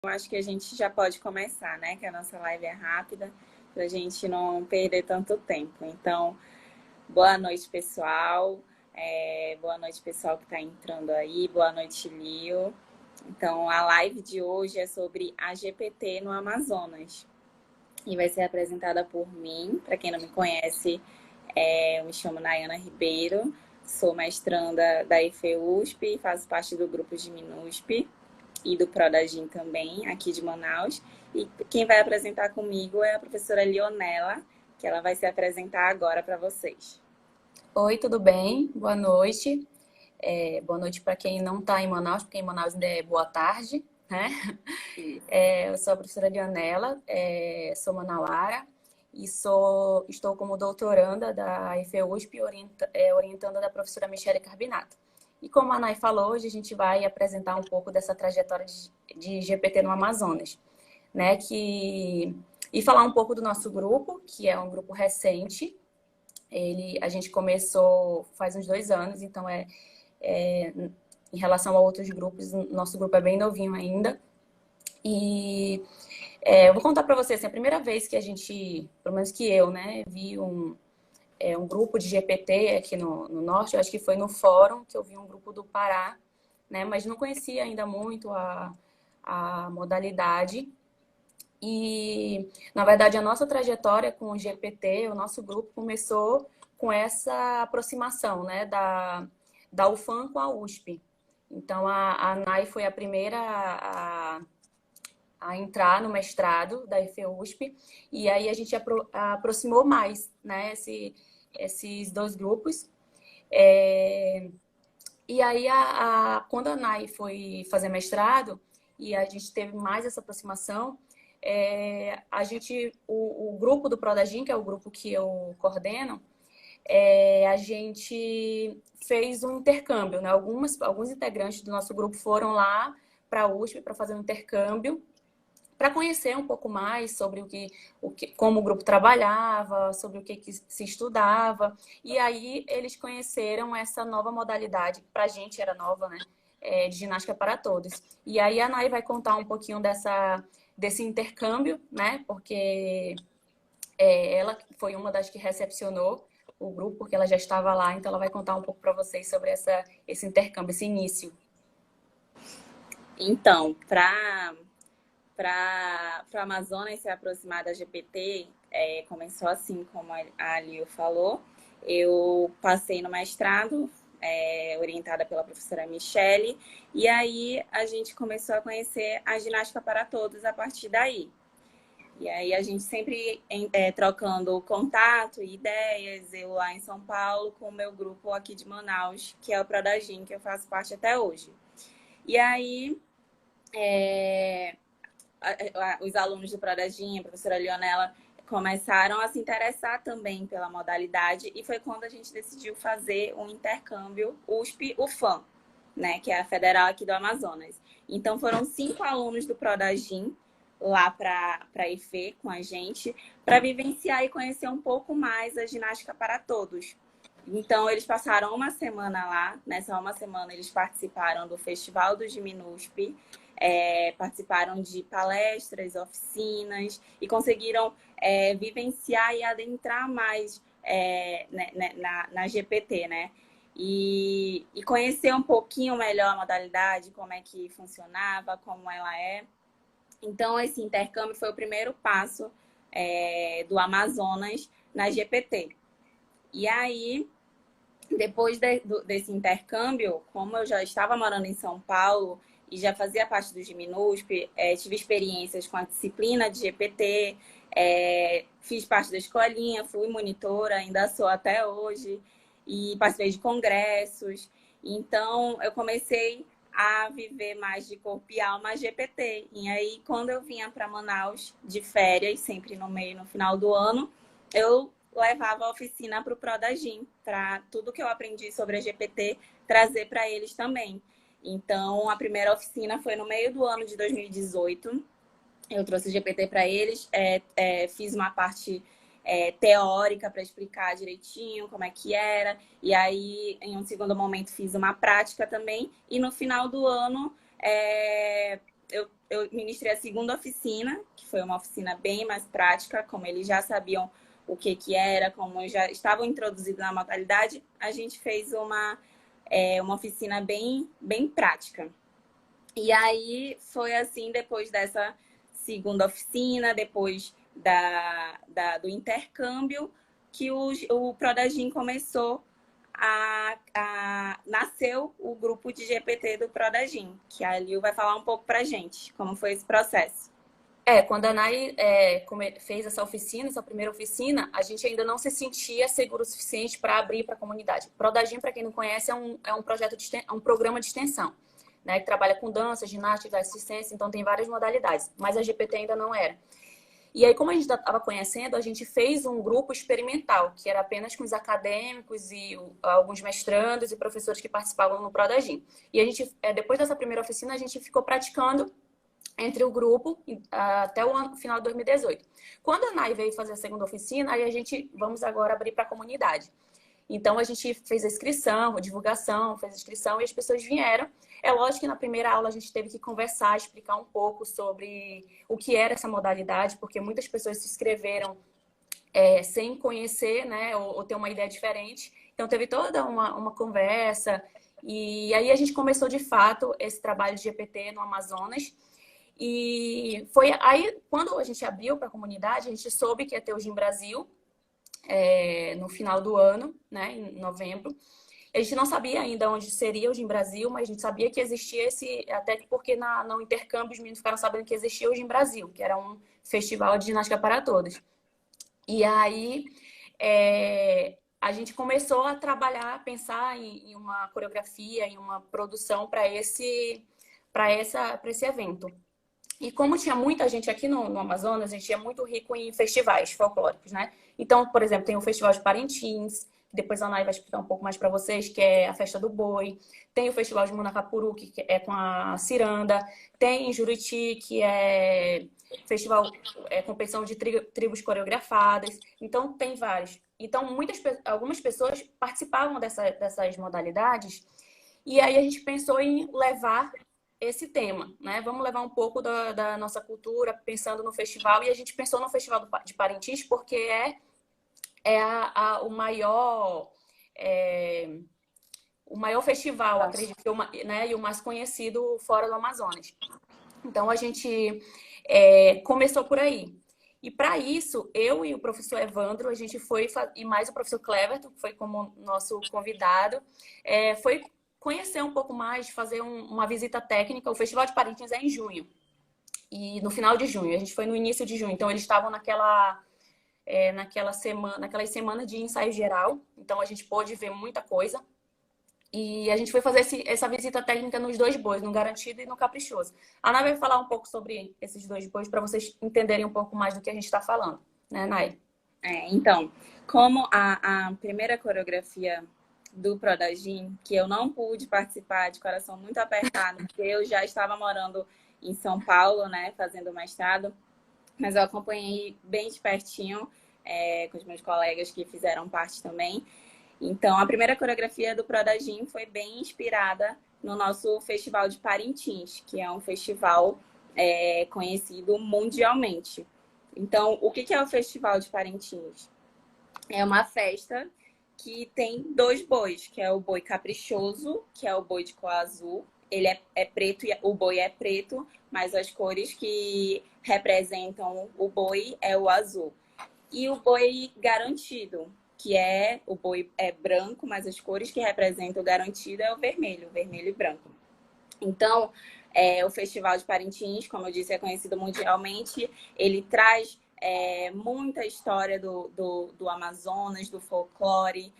Eu acho que a gente já pode começar, né? Que a nossa live é rápida, para a gente não perder tanto tempo. Então, boa noite, pessoal. Boa noite, pessoal que está entrando aí. Boa noite, Lio. Então, a live de hoje é sobre a GPT no Amazonas. E vai ser apresentada por mim. Para quem não me conhece, eu me chamo Nayana Ribeiro, sou mestranda da IFEUSP, faço parte do grupo de MINUSP e do Prodagin também, aqui de Manaus. E quem vai apresentar comigo é a professora Leonela, que ela vai se apresentar agora para vocês. Oi, tudo bem? Boa noite. Boa noite para quem não está em Manaus, porque em Manaus ainda é boa tarde, né? Eu sou a professora Leonela, sou manauara e estou como doutoranda da IFEUSP, orientanda da professora Michele Carbinato. E como a Nay falou, hoje a gente vai apresentar um pouco dessa trajetória de GPT no Amazonas, né? E falar um pouco do nosso grupo, que é um grupo recente. A gente começou faz uns 2 anos, então em relação a outros grupos, nosso grupo é bem novinho ainda. E eu vou contar para vocês, assim, a primeira vez que a gente, pelo menos que eu, né, vi um grupo de GPT aqui no Norte, eu acho que foi no fórum que eu vi um grupo do Pará, né, mas não conhecia ainda muito a modalidade. E, na verdade, a nossa trajetória com o GPT, o nosso grupo, começou com essa aproximação, né, da UFAM com a USP. Então, a Nay foi a primeira a entrar no mestrado da IFEUSP, e aí a gente aproximou mais, né, esses dois grupos. E aí, quando a Nay foi fazer mestrado, e a gente teve mais essa aproximação, o grupo do Prodagin, que é o grupo que eu coordeno, a gente fez um intercâmbio, né? Alguns integrantes do nosso grupo foram lá para a USP para fazer um intercâmbio, para conhecer um pouco mais sobre como o grupo trabalhava, sobre o que se estudava. E aí eles conheceram essa nova modalidade, que para a gente era nova, né? De ginástica para todos. E aí a Nay vai contar um pouquinho desse intercâmbio, né? Porque ela foi uma das que recepcionou o grupo, porque ela já estava lá, então ela vai contar um pouco para vocês sobre esse intercâmbio, esse início. Então, para o Amazonas se aproximar da GPT, começou assim, como a Lio falou. Eu passei no mestrado, orientada pela professora Michele, e aí a gente começou a conhecer a ginástica para todos a partir daí. E aí a gente sempre trocando contato e ideias, eu lá em São Paulo com o meu grupo aqui de Manaus, que é o Prodagin, que eu faço parte até hoje. E aí os alunos do Prodagin, a professora Leonela, começaram a se interessar também pela modalidade e foi quando a gente decidiu fazer um intercâmbio USP-UFAM, né, que é a federal aqui do Amazonas. Então foram 5 alunos do Prodagin lá para a IFE com a gente, para vivenciar e conhecer um pouco mais a ginástica para todos. Então, eles passaram uma semana lá. Nessa uma semana, eles participaram do Festival do MINUSP, participaram de palestras, oficinas e conseguiram vivenciar e adentrar mais na GPT, né? E conhecer um pouquinho melhor a modalidade, como é que funcionava, como ela é. Então, esse intercâmbio foi o primeiro passo do Amazonas na GPT. E aí, depois desse intercâmbio, como eu já estava morando em São Paulo e já fazia parte do GMINUSP, tive experiências com a disciplina de GPT, fiz parte da escolinha, fui monitora, ainda sou até hoje, e participei de congressos. Então, eu comecei a viver mais de corpo e alma GPT. E aí, quando eu vinha para Manaus de férias, sempre no final do ano, eu levava a oficina para o Prodagin, para tudo que eu aprendi sobre a GPT, trazer para eles também. Então, a primeira oficina foi no meio do ano de 2018. Eu trouxe o GPT para eles, fiz uma parte teórica para explicar direitinho como é que era. E aí, em um segundo momento, fiz uma prática também. E no final do ano, eu ministrei a segunda oficina, que foi uma oficina bem mais prática, como eles já sabiam o que era, como já estavam introduzidos na modalidade, a gente fez uma oficina bem prática. E aí foi assim, depois dessa segunda oficina, depois do intercâmbio, que o Prodagin começou nasceu o grupo de GPT do Prodagin, que a Lil vai falar um pouco pra gente, como foi esse processo. Quando a Nai fez essa oficina, essa primeira oficina, a gente ainda não se sentia seguro o suficiente para abrir para a comunidade. Prodagin, para quem não conhece, é um projeto um programa de extensão, né, que trabalha com dança, ginástica, assistência, então tem várias modalidades, mas a GPT ainda não era. E aí, como a gente estava conhecendo, a gente fez um grupo experimental, que era apenas com os acadêmicos e alguns mestrandos e professores que participavam no Prodagin. E a gente, depois dessa primeira oficina, a gente ficou praticando entre o grupo até o final de 2018. Quando a Nai veio fazer a segunda oficina, aí a gente, vamos agora abrir para a comunidade. Então, a gente fez a inscrição, a divulgação, fez a inscrição e as pessoas vieram. É lógico que na primeira aula a gente teve que conversar, explicar um pouco sobre o que era essa modalidade, porque muitas pessoas se inscreveram sem conhecer, né, ou ter uma ideia diferente. Então, teve toda uma conversa. E aí a gente começou, de fato, esse trabalho de GPT no Amazonas. E foi aí, quando a gente abriu para a comunidade, a gente soube que ia ter o Gym Brasil, no final do ano, né, em novembro. A gente não sabia ainda onde seria o Gym Brasil, mas a gente sabia que existia até porque no intercâmbio os meninos ficaram sabendo que existia o Gym Brasil, que era um festival de ginástica para todos. E aí a gente começou a trabalhar, a pensar em uma coreografia, em uma produção para esse evento. E como tinha muita gente aqui no Amazonas, a gente é muito rico em festivais folclóricos, né? Então, por exemplo, tem o Festival de Parintins, depois a Nai vai explicar um pouco mais para vocês, que é a Festa do Boi. Tem o Festival de Munacapuru, que é com a ciranda. Tem em Juriti, que é festival, competição de tribos coreografadas. Então, tem vários. Então, algumas pessoas participavam dessas modalidades. E aí a gente pensou em levar esse tema, né? Vamos levar um pouco da nossa cultura, pensando no festival. E a gente pensou no Festival de Parintins porque o maior festival, acredito, né? E o mais conhecido fora do Amazonas. Então, a gente começou por aí. E para isso, eu e o professor Evandro, a gente foi, e mais o professor Cleverton, que foi como nosso convidado, foi conhecer um pouco mais, fazer uma visita técnica. O Festival de Parintins é em junho. E no final de junho. A gente foi no início de junho. Então, eles estavam naquelas semanas de ensaio geral. Então, a gente pôde ver muita coisa. E a gente foi fazer essa visita técnica nos 2 bois, no Garantido e no Caprichoso. A Nai vai falar um pouco sobre esses 2 bois para vocês entenderem um pouco mais do que a gente está falando. Né, Nai? Então, como a primeira coreografia do Prodagin, que eu não pude participar, de coração muito apertado, porque eu já estava morando em São Paulo, né, fazendo mestrado, mas eu acompanhei bem de pertinho, com os meus colegas que fizeram parte também. Então, a primeira coreografia do Prodagin foi bem inspirada no nosso Festival de Parintins, que é um festival conhecido mundialmente. Então, o que é o Festival de Parintins? É uma festa que tem 2 bois, que é o boi caprichoso, que é o boi de cor azul. Ele é preto, o boi é preto, mas as cores que representam o boi é o azul. E o boi garantido, que o boi é branco, mas as cores que representam o garantido é o vermelho e branco. Então, o Festival de Parintins, como eu disse, é conhecido mundialmente. Ele traz muita história do Amazonas, do folclore,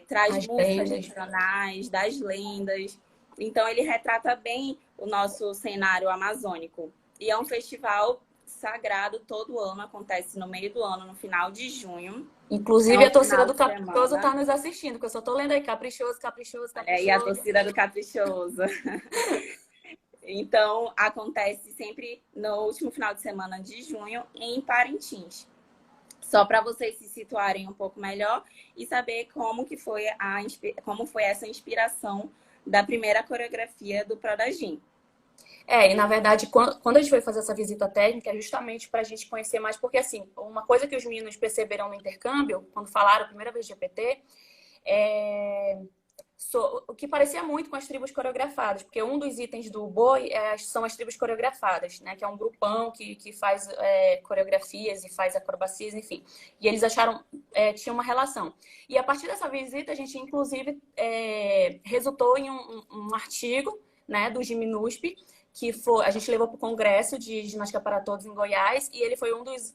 traz músicas regionais, das lendas. Então, ele retrata bem o nosso cenário amazônico. E é um festival sagrado, todo ano, acontece no meio do ano, no final de junho. Inclusive, a torcida do Caprichoso está nos assistindo, que eu só estou lendo aí, Caprichoso, Caprichoso, Caprichoso. E a torcida do Caprichoso. Então, acontece sempre no último final de semana de junho, em Parintins. Só para vocês se situarem um pouco melhor e saber como foi essa inspiração da primeira coreografia do Prodagin. E na verdade, quando a gente foi fazer essa visita técnica, é justamente para a gente conhecer mais, porque assim, uma coisa que os meninos perceberam no intercâmbio, quando falaram a primeira vez de GPT, é o que parecia muito com as tribos coreografadas, porque um dos itens do boi são as tribos coreografadas, né? Que é um grupão que faz coreografias e faz acrobacias, enfim. E eles acharam, tinha uma relação. E a partir dessa visita, a gente, inclusive, resultou em um artigo, né, do Giminusp, que a gente levou para o Congresso de Ginástica para Todos em Goiás, e ele foi um dos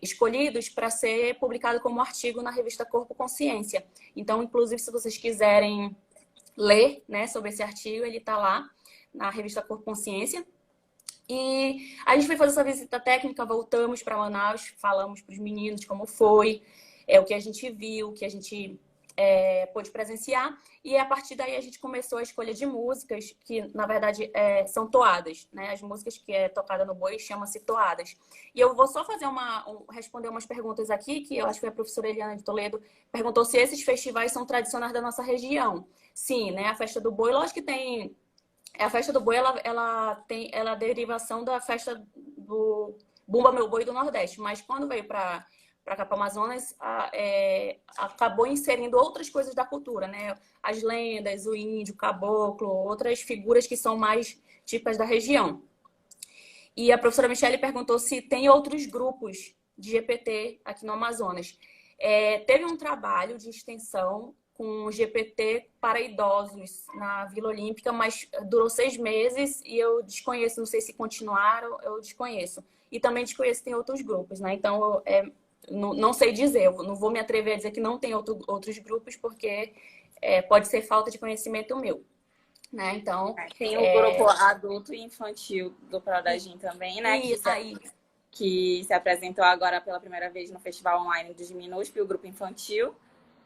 escolhidos para ser publicado como artigo na revista Corpo Consciência. Então, inclusive, se vocês quiserem ler, né, sobre esse artigo, ele está lá na revista Corpo Consciência. E a gente foi fazer essa visita técnica, voltamos para Manaus, falamos para os meninos como foi, o que a gente viu, o que a gente pôde presenciar. E a partir daí a gente começou a escolha de músicas que, na verdade, são toadas, né? As músicas que é tocada no boi chamam-se toadas. E eu vou só fazer responder umas perguntas aqui, que eu acho que foi a professora Eliana de Toledo perguntou se esses festivais são tradicionais da nossa região. Sim, né? A festa do boi, lógico que tem. A festa do boi, ela é a derivação da festa do Bumba Meu Boi do Nordeste. Mas quando veio para cá, para o Amazonas, acabou inserindo outras coisas da cultura, né? As lendas, o índio, o caboclo, outras figuras que são mais típicas da região. E a professora Michele perguntou se tem outros grupos de GPT aqui no Amazonas. Teve um trabalho de extensão com GPT para idosos na Vila Olímpica, mas durou 6 meses e eu desconheço, não sei se continuaram, eu desconheço. E também desconheço se tem outros grupos, né? Então, não sei dizer, eu não vou me atrever a dizer que não tem outros grupos, porque pode ser falta de conhecimento meu, né? Então, tem o grupo adulto e infantil do Prodagin também, né? Que se apresentou agora pela primeira vez no Festival Online do Giminusp, o grupo infantil,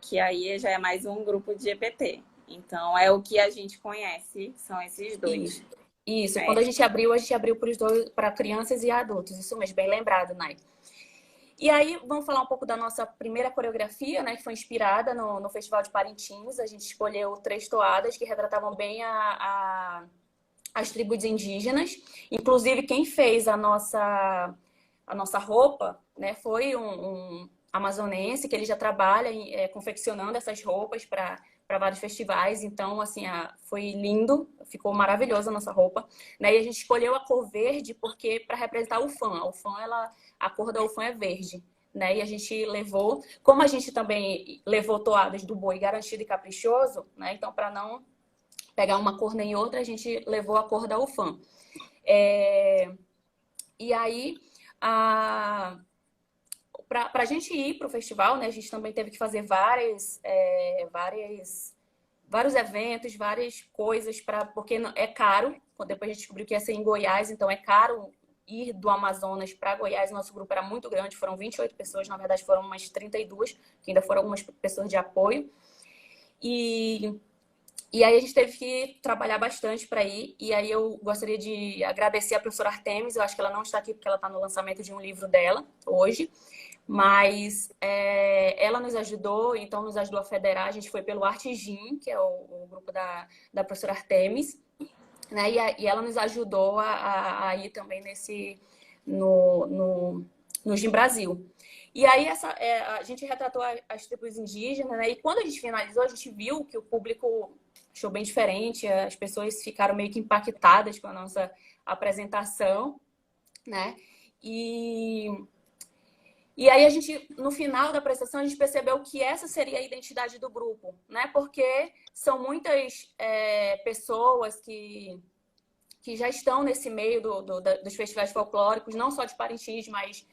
que aí já é mais um grupo de EPT. Então, é o que a gente conhece, são esses dois. Isso. Quando a gente abriu para crianças e adultos. Isso mesmo, bem lembrado, Nai. E aí, vamos falar um pouco da nossa primeira coreografia, né? Que foi inspirada no Festival de Parintins. A gente escolheu 3 toadas que retratavam bem as tribos indígenas. Inclusive, quem fez a nossa roupa, né? Foi um amazonense, que ele já trabalha confeccionando essas roupas para vários festivais. Então, assim, foi lindo, ficou maravilhosa a nossa roupa, né? E a gente escolheu a cor verde porque para representar o fã. A cor da UFAM é verde, né? E a gente levou, como a gente também levou toadas do boi garantido e caprichoso, né? Então, para não pegar uma cor nem outra, a gente levou a cor da UFAM. E aí, para a gente ir para o festival, né, a gente também teve que fazer vários eventos, várias coisas, porque é caro. Depois a gente descobriu que ia ser em Goiás, então é caro ir do Amazonas para Goiás. Nosso grupo era muito grande, foram 28 pessoas, na verdade foram umas 32, que ainda foram algumas pessoas de apoio. E aí a gente teve que trabalhar bastante para ir. E aí eu gostaria de agradecer a professora Artemis. Eu acho que ela não está aqui porque ela está no lançamento de um livro dela hoje. Mas ela nos ajudou, então nos ajudou a federar. A gente foi pelo Artigim, que é o grupo da professora Artemis, né? E ela nos ajudou a ir também no Gym Brasil. E aí a gente retratou as tribos indígenas, né? E quando a gente finalizou, a gente viu que o público achou bem diferente, as pessoas ficaram meio que impactadas com a nossa apresentação, né? E aí no final da apresentação, a gente percebeu que essa seria a identidade do grupo, né? Porque são muitas pessoas que já estão nesse meio dos festivais folclóricos, não só de Parintins, mas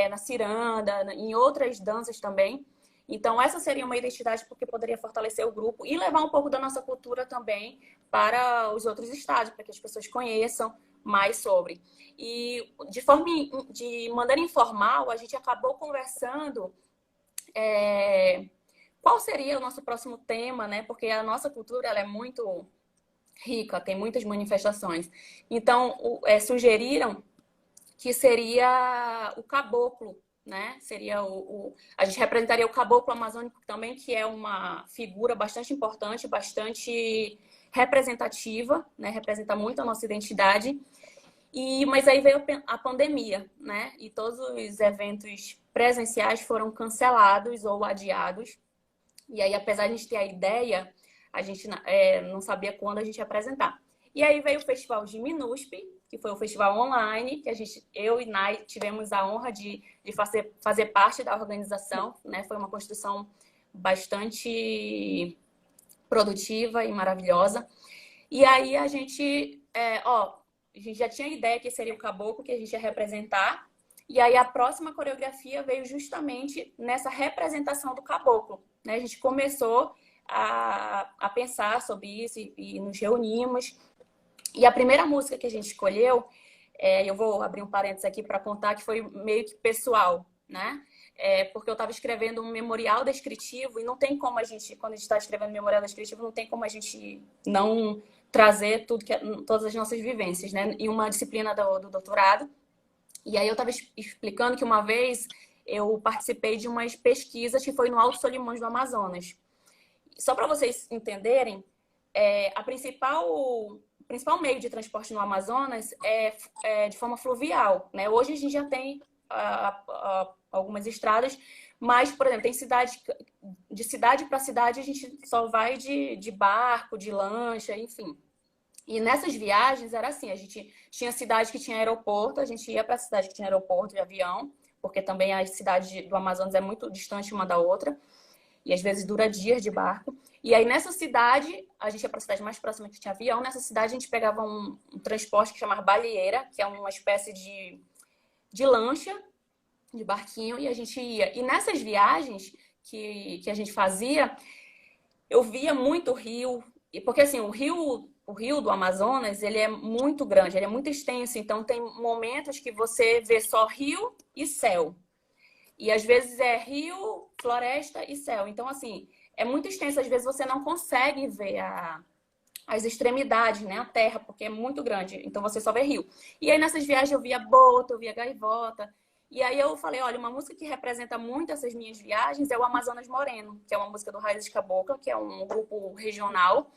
na ciranda, em outras danças também. Então, essa seria uma identidade porque poderia fortalecer o grupo e levar um pouco da nossa cultura também para os outros estados, para que as pessoas conheçam mais sobre. E de maneira informal, a gente acabou conversando qual seria o nosso próximo tema, né? Porque a nossa cultura ela é muito rica, tem muitas manifestações. Então, sugeriram que seria o caboclo, né? Seria a gente representaria o caboclo amazônico também, que é uma figura bastante importante, bastante representativa, né? Representa muito a nossa identidade. Mas aí veio a pandemia, né? E todos os eventos presenciais foram cancelados ou adiados. E aí, apesar de a gente ter a ideia, a gente não sabia quando a gente ia apresentar. E aí veio o Festival de Minuspe, que foi o festival online, que eu e Nai tivemos a honra de fazer parte da organização, né? Foi uma construção bastante produtiva e maravilhosa. E aí a gente já tinha a ideia que seria o caboclo que a gente ia representar. E aí a próxima coreografia veio justamente nessa representação do caboclo, né? A gente começou a pensar sobre isso e nos reunimos. E a primeira música que a gente escolheu, eu vou abrir um parênteses aqui para contar que foi meio que pessoal, né? Porque eu estava escrevendo um memorial descritivo e não tem como quando a gente está escrevendo memorial descritivo, não tem como a gente não trazer todas as nossas vivências, né? Em uma disciplina do doutorado. E aí eu estava explicando que uma vez eu participei de umas pesquisas que foi no Alto Solimões do Amazonas. Só para vocês entenderem, o principal meio de transporte no Amazonas é de forma fluvial, né? Hoje a gente já tem algumas estradas, mas, por exemplo, tem de cidade para cidade a gente só vai de barco, de lancha, enfim. E nessas viagens era assim, a gente tinha cidade que tinha aeroporto, a gente ia para a cidade que tinha aeroporto de avião, porque também a cidade do Amazonas é muito distante uma da outra, e às vezes dura dias de barco. E aí nessa cidade, a gente ia para a cidade mais próxima que tinha avião, nessa cidade a gente pegava um transporte que chamava baleeira, que é uma espécie de lancha, de barquinho, e a gente ia. E nessas viagens que a gente fazia, eu via muito o rio, porque assim, o rio do Amazonas, ele é muito grande, ele é muito extenso, então tem momentos que você vê só rio e céu. E às vezes é rio, floresta e céu. Então, assim, é muito extenso, às vezes você não consegue ver as extremidades, né? A terra, porque é muito grande, então você só vê rio. E aí nessas viagens eu via boto, eu via gaivota. E aí eu falei, olha, uma música que representa muito essas minhas viagens é o Amazonas Moreno, que é uma música do Raízes Cabocla, que é um grupo regional,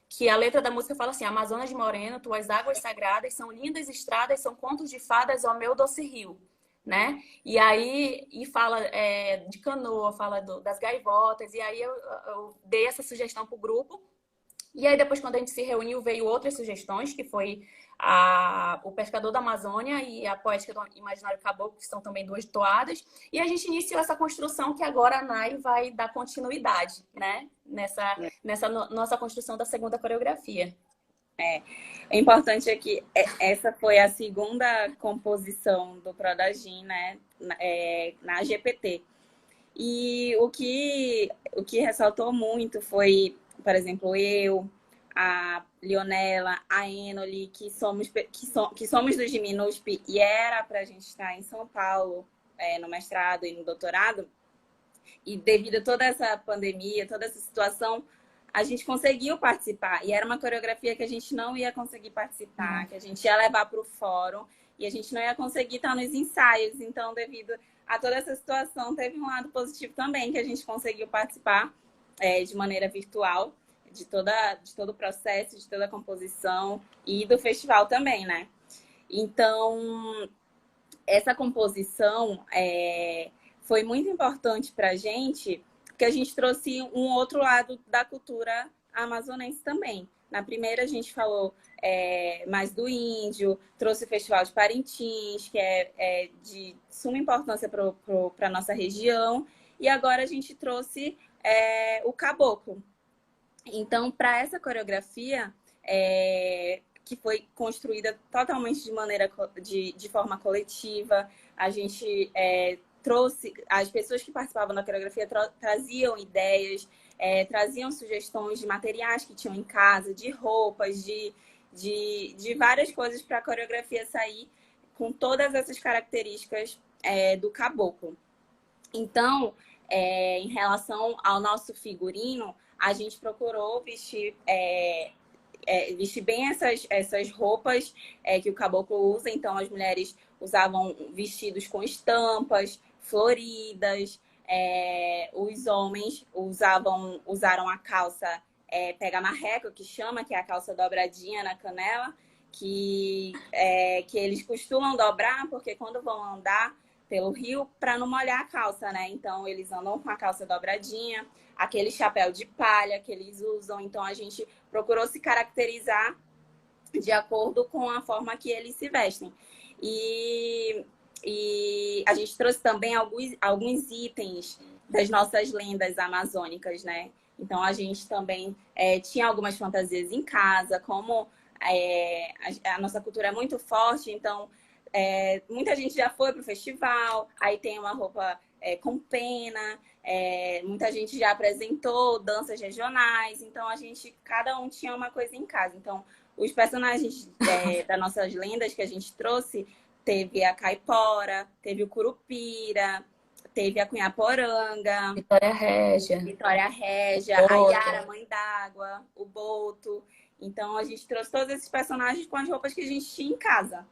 que a letra da música fala assim: Amazonas Moreno, tuas águas sagradas são lindas estradas, são contos de fadas, ó meu doce rio, né? E aí fala de canoa, fala das gaivotas, e aí eu dei essa sugestão pro grupo. E aí depois, quando a gente se reuniu, veio outras sugestões, que foi o Pescador da Amazônia e a Poética do Imaginário Caboclo, que são também duas toadas. E a gente iniciou essa construção que agora a Nai vai dar continuidade, né? Nessa nossa construção da segunda coreografia. O importante é que essa foi a segunda composição do Prodagin, né? Na GPT. E o que ressaltou muito foi, por exemplo, eu, a Leonela, a Enoli, que somos do Minuspe, e era para a gente estar em São Paulo, no mestrado e no doutorado. E devido a toda essa pandemia, toda essa situação, a gente conseguiu participar. E era uma coreografia que a gente não ia conseguir participar, que a gente ia levar para o fórum, e a gente não ia conseguir estar nos ensaios. Então, devido a toda essa situação, teve um lado positivo também, que a gente conseguiu participar de maneira virtual, de todo o processo, de toda a composição e do festival também, né? Então, essa composição foi muito importante para a gente, porque a gente trouxe um outro lado da cultura amazonense também. Na primeira, a gente falou mais do índio, trouxe o Festival de Parintins, que é de suma importância para a nossa região, e agora a gente trouxe o caboclo. Então, para essa coreografia, que foi construída totalmente de forma coletiva, a gente trouxe, as pessoas que participavam da coreografia traziam ideias, traziam sugestões de materiais que tinham em casa, de roupas, de várias coisas para a coreografia sair com todas essas características do caboclo. Então, em relação ao nosso figurino, a gente procurou vestir bem essas roupas que o caboclo usa. Então, as mulheres usavam vestidos com estampas, floridas. Os homens usaram a calça pega marreco, que chama, que é a calça dobradinha na canela, que eles costumam dobrar, porque quando vão andar pelo rio, para não molhar a calça, né? Então, eles andam com a calça dobradinha, aquele chapéu de palha que eles usam. Então, a gente procurou se caracterizar de acordo com a forma que eles se vestem. E a gente trouxe também alguns itens das nossas lendas amazônicas, né? Então, a gente também tinha algumas fantasias em casa, como a nossa cultura é muito forte, então muita gente já foi para o festival, aí tem uma roupa com pena, muita gente já apresentou danças regionais, então cada um tinha uma coisa em casa. Então, os personagens das nossas lendas que a gente trouxe, teve a Caipora, teve o Curupira, teve a Cunhaporanga, Vitória Régia, a Yara, Mãe d'Água, o Boto. Então, a gente trouxe todos esses personagens com as roupas que a gente tinha em casa.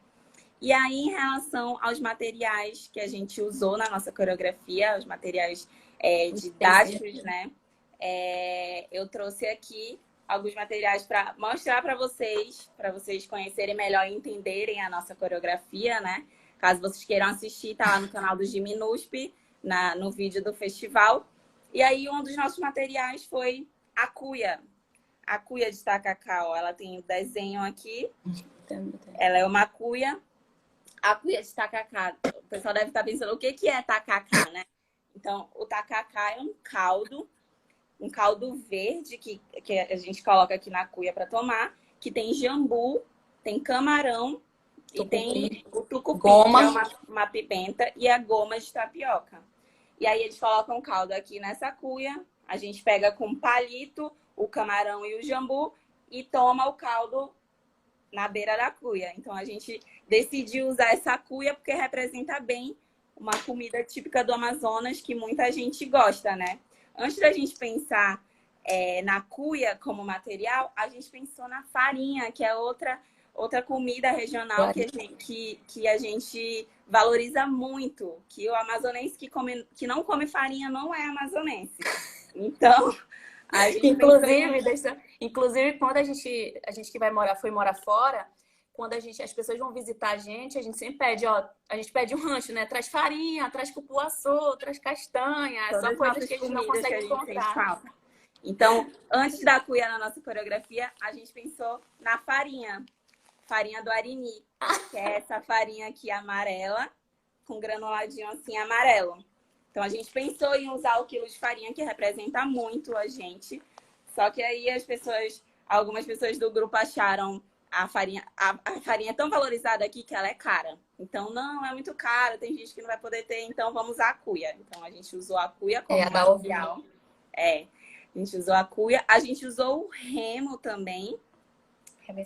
E aí, em relação aos materiais que a gente usou na nossa coreografia, os materiais didáticos, né? Eu trouxe aqui alguns materiais para mostrar para vocês conhecerem melhor e entenderem a nossa coreografia, né? Caso vocês queiram assistir, tá lá no canal do Giminusp, no vídeo do festival. E aí, um dos nossos materiais foi a cuia. A cuia de tacacá, ela tem o desenho aqui. Ela é uma cuia. A cuia de tacacá, o pessoal deve estar pensando, o que é tacacá, né? Então, o tacacá é um caldo verde que a gente coloca aqui na cuia para tomar, que tem jambu, tem camarão e tem o tucupi, goma, que é uma pimenta, e a goma de tapioca. E aí eles colocam o caldo aqui nessa cuia, a gente pega com palito o camarão e o jambu e toma o caldo na beira da cuia. Então, a gente decidiu usar essa cuia porque representa bem uma comida típica do Amazonas que muita gente gosta, né? Antes da gente pensar na cuia como material, a gente pensou na farinha, que é outra comida regional que a gente valoriza muito. Que o amazonense que não come farinha não é amazonense. Então, a gente inclusive, quando a gente que foi morar fora, quando as pessoas vão visitar a gente sempre pede, a gente pede um rancho, né? Traz farinha, traz cupuaçu, traz castanha, são coisas que a gente não consegue encontrar. Então, antes da cuia na nossa coreografia, a gente pensou na farinha do Arini, que é essa farinha aqui amarela, com granuladinho assim amarelo. Então, a gente pensou em usar o quilo de farinha, que representa muito a gente. Só que aí algumas pessoas do grupo acharam a farinha tão valorizada aqui que ela é cara. Então, não, é muito cara, tem gente que não vai poder ter, então vamos usar a cuia. Então, a gente usou a cuia como material. A gente usou a cuia. A gente usou o remo também.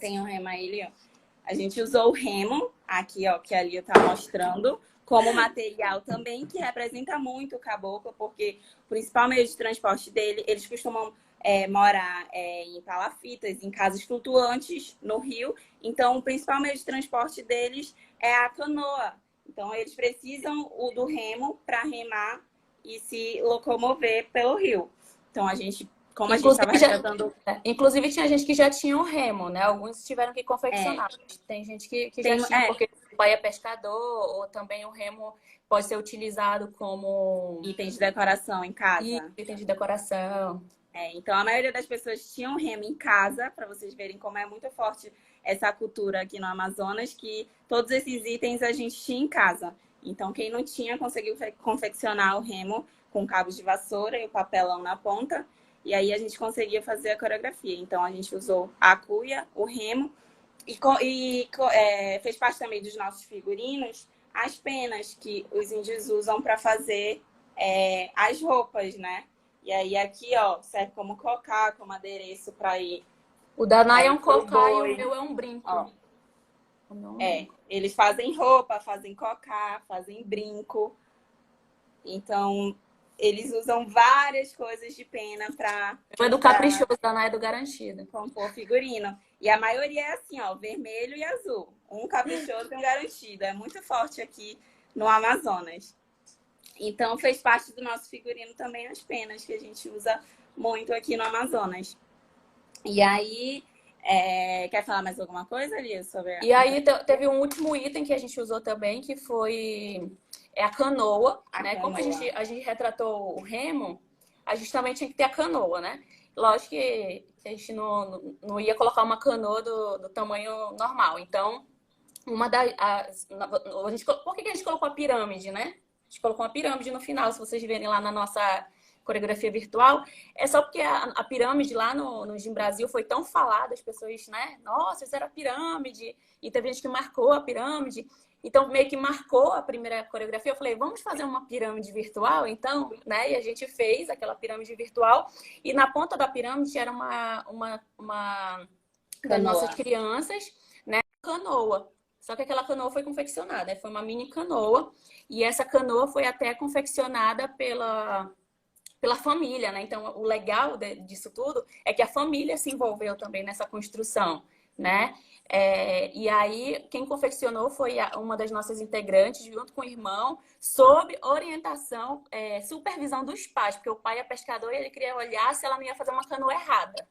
Tem um remo aí, ó. A gente usou o remo, aqui, ó, que a Lia tá mostrando, como material também, que representa muito o caboclo, porque o principal meio de transporte dele, eles costumam morar em palafitas, em casas flutuantes no rio. Então, o principal meio de transporte deles é a canoa. Então, eles precisam do remo para remar e se locomover pelo rio. Então, a gente estava retratando... Inclusive, tinha gente que já tinha o remo, né? Alguns tiveram que confeccionar. Tem gente que já tinha, porque o pai é pescador, ou também o remo pode ser utilizado como... item de decoração em casa. Item de decoração. Então, a maioria das pessoas tinham remo em casa, para vocês verem como é muito forte essa cultura aqui no Amazonas, que todos esses itens a gente tinha em casa. Então, quem não tinha, conseguiu confeccionar o remo com cabos de vassoura e o papelão na ponta. E aí, a gente conseguia fazer a coreografia. Então, a gente usou a cuia, o remo e fez parte também dos nossos figurinos as penas que os índios usam para fazer as roupas, né? E aí, aqui, ó, serve como cocá, como adereço para ir. O da Nai é um cocá e o meu é um brinco. Ó. Eles fazem roupa, fazem cocá, fazem brinco. Então, eles usam várias coisas de pena para... Foi do caprichoso, da Nai é do garantido. Compor figurino. E a maioria é assim, ó, vermelho e azul. Um caprichoso e um garantido. É muito forte aqui no Amazonas. Então, fez parte do nosso figurino também as penas, que a gente usa muito aqui no Amazonas. E aí, quer falar mais alguma coisa, Lia, sobre E aí teve um último item que a gente usou também, que foi a canoa, né? Como a gente retratou o remo, a gente também tinha que ter a canoa, né? Lógico que a gente não ia colocar uma canoa do tamanho normal. Então, por que a gente colocou a pirâmide, né? A gente colocou uma pirâmide no final, se vocês verem lá na nossa coreografia virtual, é só porque a pirâmide lá no Gym Brasil foi tão falada, as pessoas, né? Nossa, isso era pirâmide, e teve gente que marcou a pirâmide, então meio que marcou a primeira coreografia. Eu falei, vamos fazer uma pirâmide virtual, então, né? E a gente fez aquela pirâmide virtual, e na ponta da pirâmide era uma das nossas crianças, né? Canoa. Só que aquela canoa foi confeccionada, né? Foi uma mini canoa, e essa canoa foi até confeccionada pela família, né? Então, o legal disso tudo é que a família se envolveu também nessa construção, né? E aí, quem confeccionou foi uma das nossas integrantes, junto com o irmão, sob orientação, supervisão dos pais, porque o pai é pescador e ele queria olhar se ela não ia fazer uma canoa errada.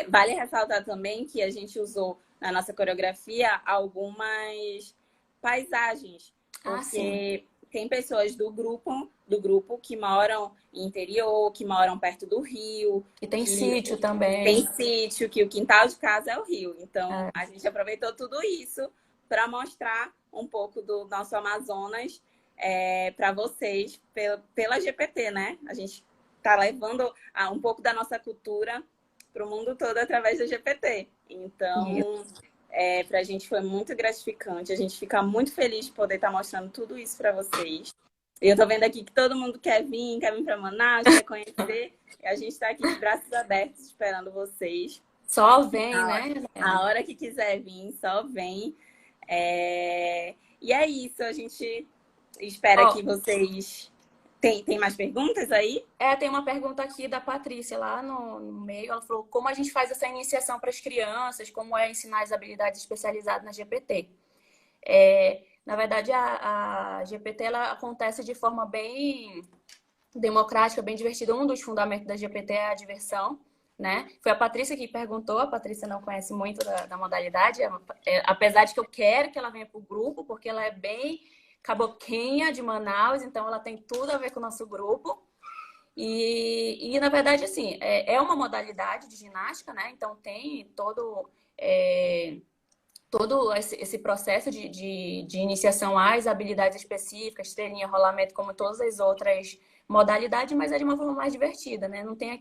Vale ressaltar também que a gente usou na nossa coreografia algumas paisagens, porque tem pessoas do grupo que moram no interior, que moram perto do rio. E tem sítio também. Tem sítio, que o quintal de casa é o rio. Então, a gente aproveitou tudo isso para mostrar um pouco do nosso Amazonas para vocês, pela GPT, né? A gente está levando um pouco da nossa cultura para o mundo todo através da GPT. Então, para a gente foi muito gratificante. A gente fica muito feliz de poder estar mostrando tudo isso para vocês. E eu tô vendo aqui que todo mundo quer vir para Manaus, quer conhecer. E a gente está aqui de braços abertos esperando vocês. Só vem, né? A hora que quiser vir, só vem. E é isso, a gente espera que vocês... Tem mais perguntas aí? Tem uma pergunta aqui da Patrícia lá no meio. Ela falou como a gente faz essa iniciação para as crianças, como é ensinar as habilidades especializadas na GPT. Na verdade, a GPT ela acontece de forma bem democrática, bem divertida. Um dos fundamentos da GPT é a diversão, né? Foi a Patrícia que perguntou. A Patrícia não conhece muito da modalidade, apesar de que eu quero que ela venha para o grupo, porque ela é bem caboquinha de Manaus, então ela tem tudo a ver com o nosso grupo. E na verdade, assim, é uma modalidade de ginástica, né? Então tem todo esse processo de iniciação às habilidades específicas, treininho, rolamento, como todas as outras modalidades, mas é de uma forma mais divertida, né? Não tem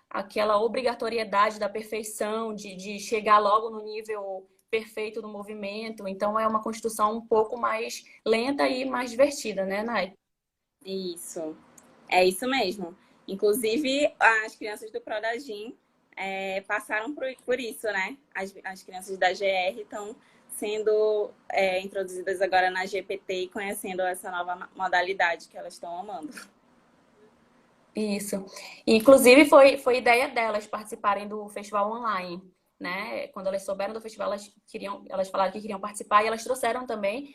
aquela obrigatoriedade da perfeição, de chegar logo no nível perfeito do movimento. Então, é uma construção um pouco mais lenta e mais divertida, né, Nai? Isso. É isso mesmo. Inclusive, as crianças do Prodagim passaram por isso, né? As crianças da GR estão sendo introduzidas agora na GPT e conhecendo essa nova modalidade que elas estão amando. Isso. Inclusive, foi ideia delas participarem do festival online, né? Quando elas souberam do festival, elas falaram que queriam participar e elas trouxeram também.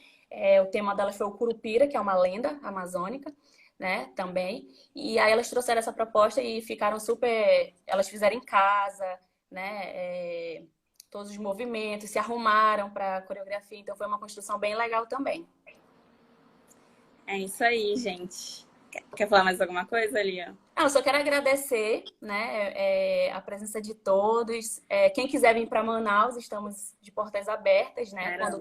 O tema delas foi o Curupira, que é uma lenda amazônica, né? Também. E aí elas trouxeram essa proposta e ficaram super. Elas fizeram em casa, né? Todos os movimentos, se arrumaram para a coreografia. Então foi uma construção bem legal também. É isso aí, gente. Quer falar mais alguma coisa, Lia? Eu só quero agradecer, né, a presença de todos. Quem quiser vir para Manaus, estamos de portas abertas, né? Quando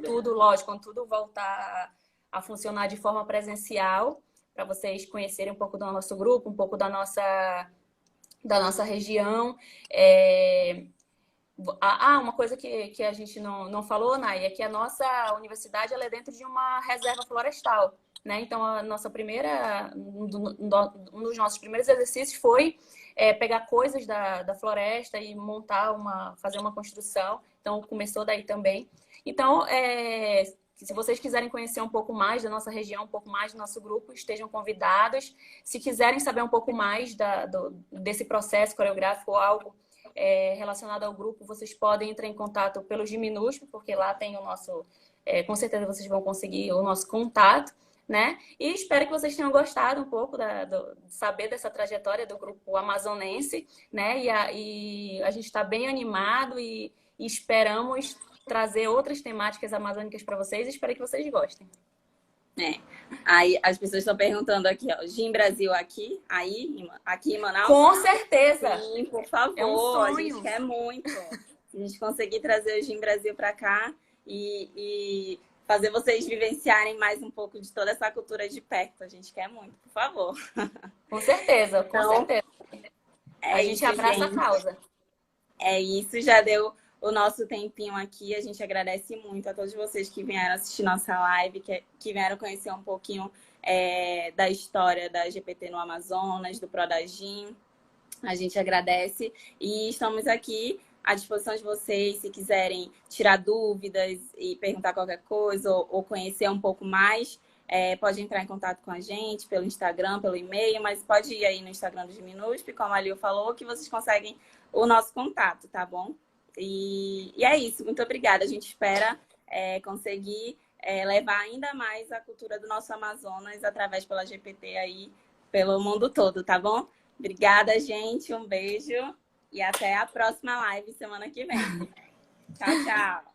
tudo voltar a funcionar de forma presencial, para vocês conhecerem um pouco do nosso grupo, um pouco da nossa região. Uma coisa que a gente não falou, Nay, é que a nossa universidade ela é dentro de uma reserva florestal. Né? Então, um dos nossos primeiros exercícios foi pegar coisas da floresta e fazer uma construção. Então, começou daí também. Então, se vocês quiserem conhecer um pouco mais da nossa região, um pouco mais do nosso grupo, estejam convidados. Se quiserem saber um pouco mais desse processo coreográfico ou algo relacionado ao grupo, vocês podem entrar em contato pelo Gym Minúsculo, porque lá tem o nosso... com certeza vocês vão conseguir o nosso contato. né? E espero que vocês tenham gostado um pouco de saber dessa trajetória do grupo amazonense, né? E a gente está bem animado e esperamos trazer outras temáticas amazônicas para vocês e espero que vocês gostem. Aí as pessoas estão perguntando aqui, ó, Gin Brasil aqui em Manaus? Com certeza! Sim, por favor, é um sonho. A gente quer muito. Se a gente conseguir trazer o Gin Brasil para cá e fazer vocês vivenciarem mais um pouco de toda essa cultura de perto, a gente quer muito, por favor. Com certeza, com certeza. A gente abraça a causa. É isso, já deu o nosso tempinho aqui. A gente agradece muito a todos vocês que vieram assistir nossa live, que vieram conhecer um pouquinho da história da GPT no Amazonas, do Prodagin. A gente agradece e estamos aqui à disposição de vocês. Se quiserem tirar dúvidas e perguntar qualquer coisa ou conhecer um pouco mais, pode entrar em contato com a gente pelo Instagram, pelo e-mail, mas pode ir aí no Instagram do Minusp, como a Liu falou, que vocês conseguem o nosso contato, tá bom? E é isso, muito obrigada. A gente espera conseguir levar ainda mais a cultura do nosso Amazonas através pela GPT aí, pelo mundo todo, tá bom? Obrigada, gente. Um beijo e até a próxima live semana que vem. Tchau, tchau.